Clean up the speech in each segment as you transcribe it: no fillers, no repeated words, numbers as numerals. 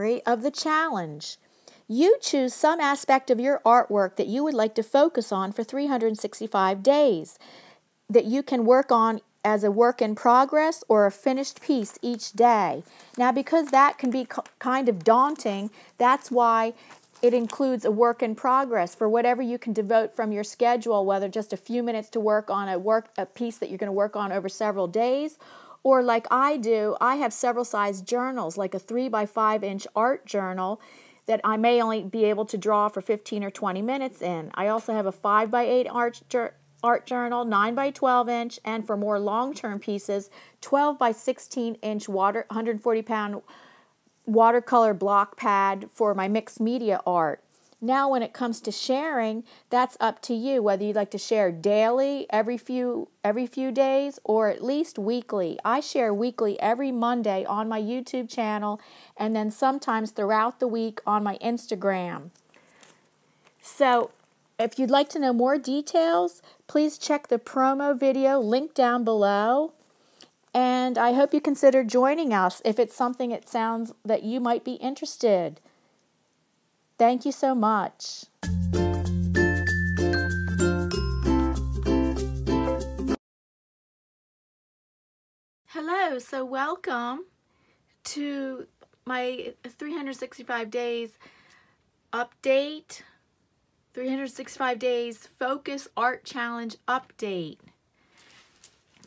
category of the challenge. You choose some aspect of your artwork that you would like to focus on for 365 days, that you can work on as a work in progress or a finished piece each day. Now, because that can be kind of daunting, that's why it includes a work in progress for whatever you can devote from your schedule, whether just a few minutes to work on a piece that you're going to work on over several days, or like I do, I have several size journals, like a 3 by 5 inch art journal that I may only be able to draw for 15 or 20 minutes in. I also have a 5 by 8 art journal, 9 by 12 inch, and for more long-term pieces, 12 by 16 inch 140-pound watercolor block pad for my mixed media art. Now when it comes to sharing, that's up to you whether you'd like to share daily, every few days, or at least weekly. I share weekly every Monday on my YouTube channel, and then sometimes throughout the week on my Instagram. So if you'd like to know more details, please check the promo video linked down below. And I hope you consider joining us if it's something it sounds that you might be interested. Thank you so much. Hello, so welcome to my 365 days update, 365 days Focus Art Challenge update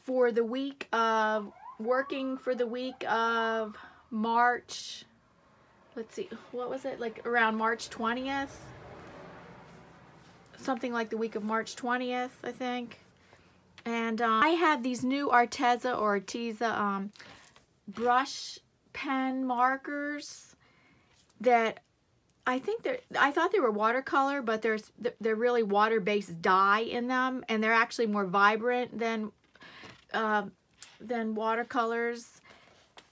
for the week of, working for the week of March, let's see, what was it, like around March 20th? Something like the week of March 20th, I think. And I have these new Arteza brush pen markers that I thought they were watercolor, but they're really water-based dye in them, and they're actually more vibrant than watercolors.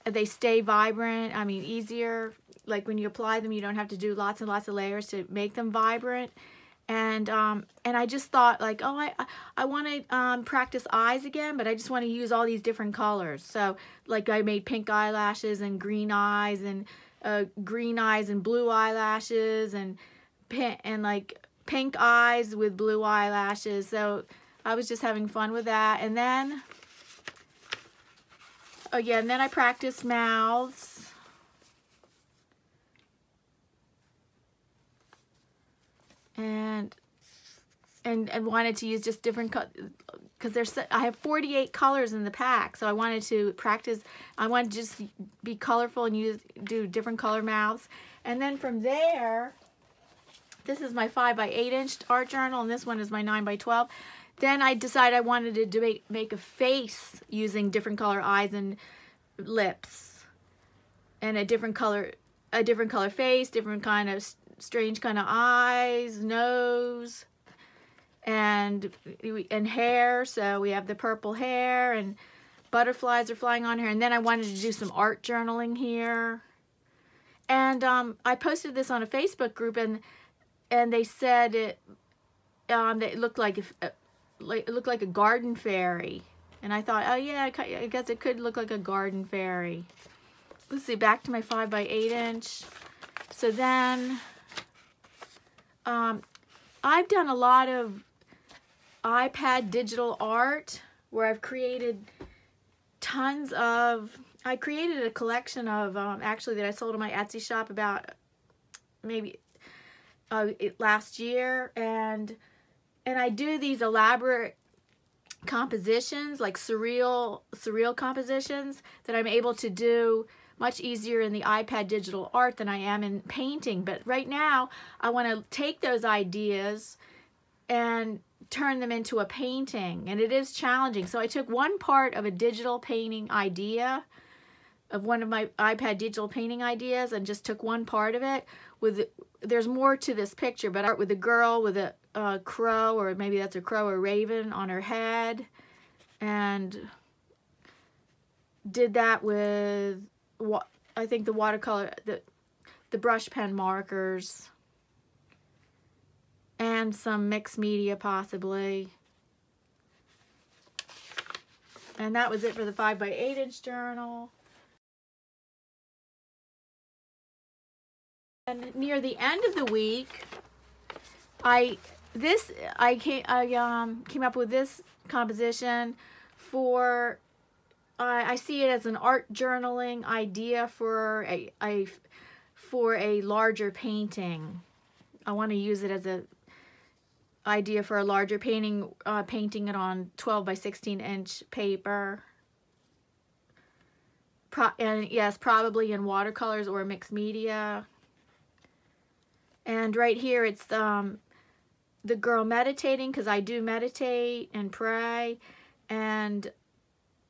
They stay vibrant, I mean easier. Like when you apply them, you don't have to do lots and lots of layers to make them vibrant. And I just thought, like, oh, I want to practice eyes again, but I just want to use all these different colors. So like I made pink eyelashes and green eyes and blue eyelashes and like pink eyes with blue eyelashes. So I was just having fun with that. And then and then I practiced mouths. And wanted to use just different colors, because I have 48 colors in the pack, so I wanted to practice. I wanted to just be colorful and do different color mouths. And then from there, this is my 5 by 8 inch art journal, and this one is my 9 by 12. Then I decided I wanted to make a face using different color eyes and lips, and a different color face, different kind of strange kind of eyes, nose, and hair. So we have the purple hair, and butterflies are flying on here. And then I wanted to do some art journaling here. And I posted this on a Facebook group, and they said it looked like a garden fairy. And I thought, oh yeah, I guess it could look like a garden fairy. Let's see, back to my 5 by 8 inch. So then I've done a lot of iPad digital art where I've created I created a collection of, actually, that I sold on my Etsy shop about maybe last year, and I do these elaborate compositions, like surreal compositions, that I'm able to do much easier in the iPad digital art than I am in painting. But right now I want to take those ideas and turn them into a painting, and it is challenging. So I took one part of a digital painting idea, of one of my iPad digital painting ideas, and just took one part of it. There's more to this picture, but art with a girl with a crow, or maybe that's a crow or raven, on her head, and did that with I think the watercolor, the brush pen markers, and some mixed media possibly. And that was it for the 5 by 8 inch journal. And near the end of the week, I came up with this composition for I see it as an art journaling idea for a larger painting. I want to use it as a idea for a larger painting, painting it on 12 by 16 inch paper. And yes, probably in watercolors or mixed media. And right here it's the girl meditating, because I do meditate and pray, and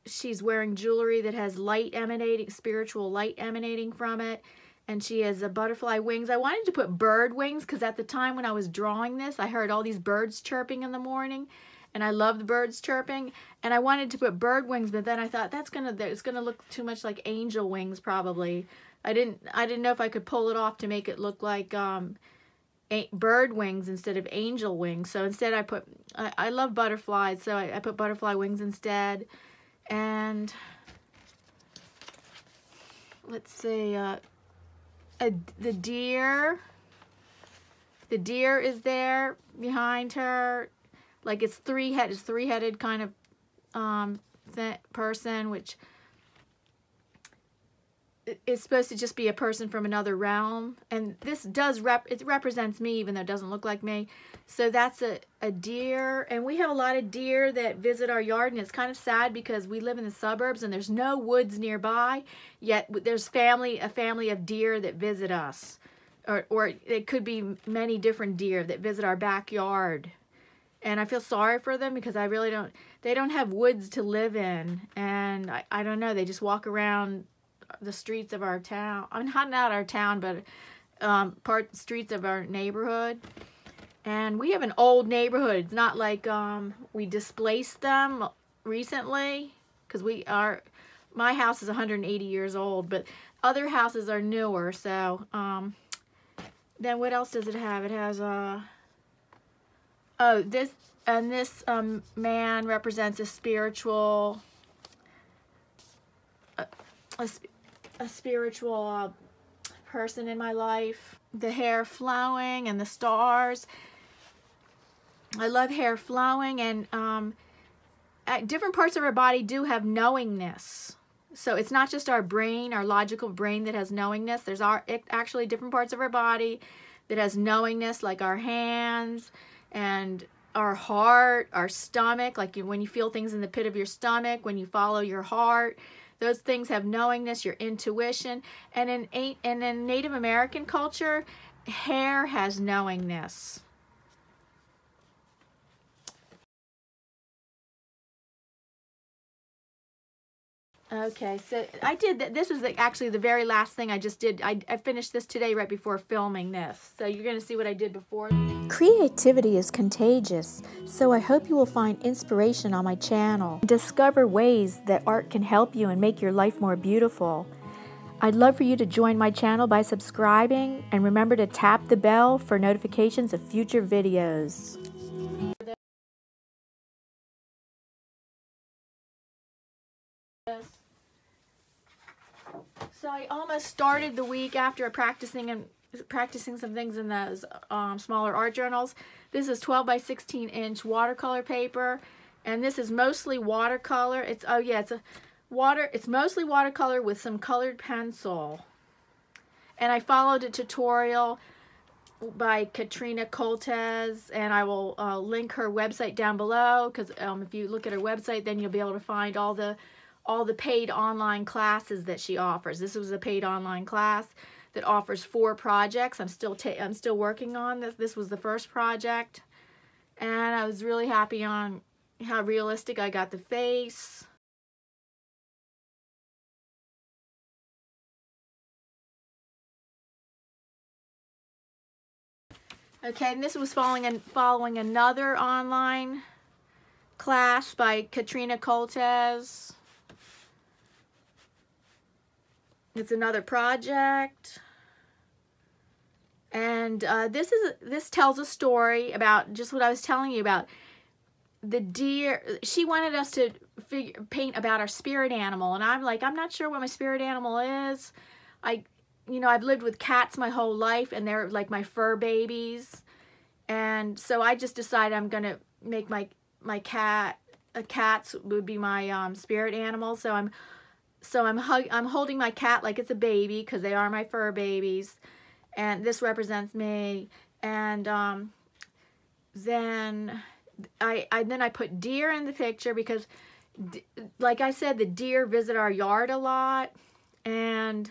she's wearing jewelry that has light emanating, spiritual light emanating from it, and she has a butterfly wings. I wanted to put bird wings because at the time when I was drawing this, I heard all these birds chirping in the morning, and I love the birds chirping, and I wanted to put bird wings, but then I thought it's gonna look too much like angel wings probably. I didn't know if I could pull it off to make it look like bird wings instead of angel wings. So instead I love butterflies, so I put butterfly wings instead. And let's see, the deer is there behind her, like it's three-headed kind of person, which is supposed to just be a person from another realm, and this it represents me, even though it doesn't look like me. So that's a deer, and we have a lot of deer that visit our yard, and it's kind of sad because we live in the suburbs and there's no woods nearby, yet there's a family of deer that visit us, or it could be many different deer that visit our backyard, and I feel sorry for them because they don't have woods to live in, and I don't know, they just walk around the streets of our town. I'm not our town, but streets of our neighborhood. And we have an old neighborhood. It's not like we displaced them recently, because my house is 180 years old, but other houses are newer. So then what else does it have? It has this man represents a spiritual person in my life. The hair flowing and the stars. I love hair flowing, and different parts of our body do have knowingness. So it's not just our brain, our logical brain, that has knowingness. There's actually different parts of our body that has knowingness, like our hands and our heart, our stomach, like when you feel things in the pit of your stomach, when you follow your heart. Those things have knowingness, your intuition. And in Native American culture, hair has knowingness. Okay, so I did that. This is actually the very last thing I just did. I finished this today right before filming this. So you're going to see what I did before. Creativity is contagious, so I hope you will find inspiration on my channel. Discover ways that art can help you and make your life more beautiful. I'd love for you to join my channel by subscribing, and remember to tap the bell for notifications of future videos. So I almost started the week after practicing some things in those smaller art journals. This is 12 by 16 inch watercolor paper, and this is mostly watercolor. It's mostly watercolor with some colored pencil. And I followed a tutorial by Katrina Coltez, and I will link her website down below, because if you look at her website, then you'll be able to find all the paid online classes that she offers. This was a paid online class that offers 4 projects. I'm still working on this. This was the first project, and I was really happy on how realistic I got the face. Okay, and this was following another online class by Katrina Coltez. It's another project, and this tells a story about just what I was telling you about the deer. She wanted us to paint about our spirit animal, and I'm like, I'm not sure what my spirit animal is. you know, I've lived with cats my whole life, and they're like my fur babies. And so I just decided I'm gonna make my cats would be my spirit animal. So I'm holding my cat like it's a baby, because they are my fur babies, and this represents me. And then I put deer in the picture because, like I said, the deer visit our yard a lot. And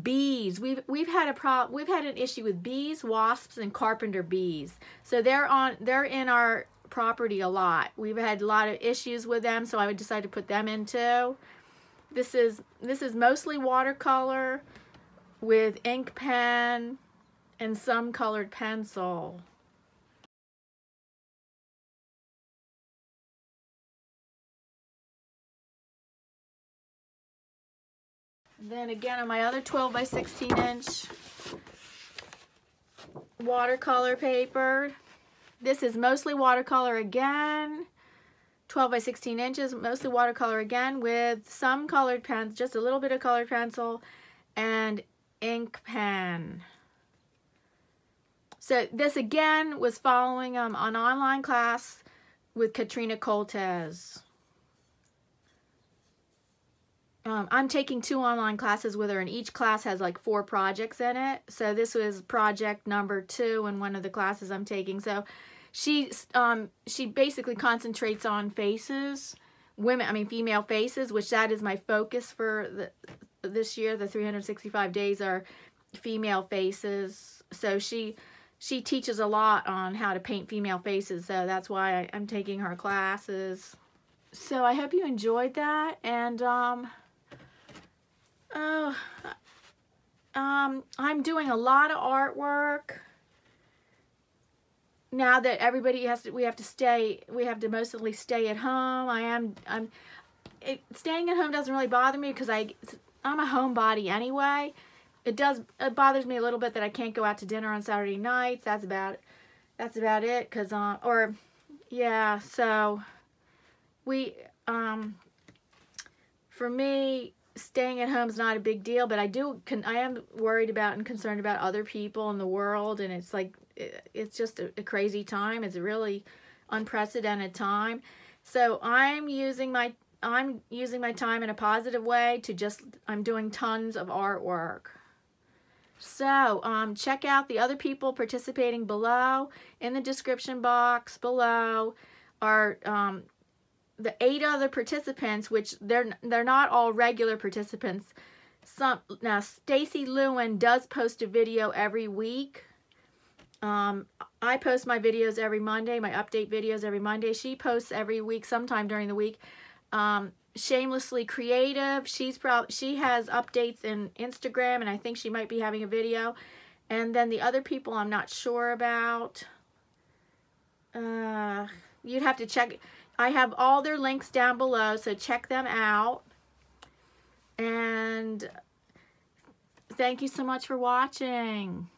bees, we've had an issue with bees, wasps, and carpenter bees. So they're in our property a lot. We've had a lot of issues with them, so I would decide to put them in too. This is mostly watercolor with ink pen and some colored pencil. Then again, on my other 12 by 16 inch watercolor paper, this is mostly watercolor again, 12 by 16 inches, mostly watercolor again, with some colored pens, just a little bit of colored pencil and ink pen. So this again was following an online class with Katrina Coltez. I'm taking 2 online classes with her, and each class has like 4 projects in it. So this was project number 2 in one of the classes I'm taking. So she basically concentrates on faces, female faces, which that is my focus for this year. The 365 days are female faces. So she teaches a lot on how to paint female faces. So that's why I'm taking her classes. So I hope you enjoyed that, and I'm doing a lot of artwork now that everybody we have to mostly stay at home. Staying at home doesn't really bother me because I'm a homebody anyway. It bothers me a little bit that I can't go out to dinner on Saturday nights. That's about it. Cause yeah. So for me, staying at home is not a big deal, but I am worried about and concerned about other people in the world, and it's like it's just a crazy time. It's a really unprecedented time. So I'm using my time in a positive way I'm doing tons of artwork. So check out the other people participating below. In the description box below are the 8 other participants, which they're not all regular participants. Now Stacy Lewin does post a video every week. I post my videos every Monday, my update videos every Monday. She posts every week, sometime during the week. Shamelessly Creative, she has updates in Instagram, and I think she might be having a video. And then the other people I'm not sure about. You'd have to check. I have all their links down below, so check them out. And thank you so much for watching.